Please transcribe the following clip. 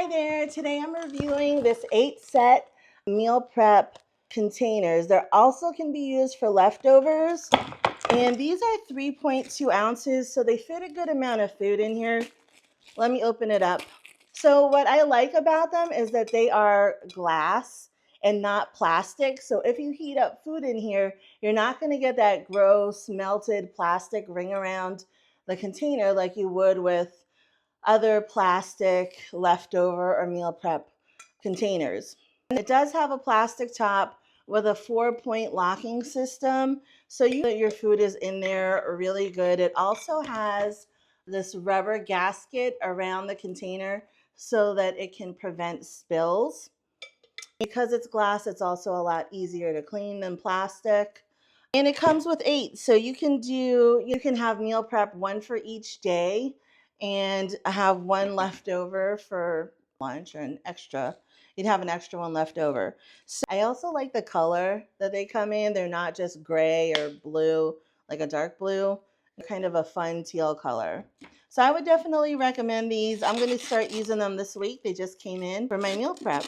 Hi there, today I'm reviewing this 8-set meal prep containers. They also can be used for leftovers, and these are 3.2 ounces, so they fit a good amount of food in here. Let me open it up. So what I like about them is that they are glass and not plastic. So if you heat up food in here, you're not going to get that gross melted plastic ring around the container like you would with other plastic leftover or meal prep containers. It does have a plastic top with a 4-point locking system, so you know your food is in there really good. It also has this rubber gasket around the container so that it can prevent spills. Because it's glass, it's also a lot easier to clean than plastic. And it comes with 8, so you can have meal prep one for each day and have one left over for lunch or an extra. You'd have an extra one left over. So I also like the color that they come in. They're not just gray or blue, like a dark blue. They're kind of a fun teal color. So I would definitely recommend these. I'm going to start using them this week. They just came in for my meal prep.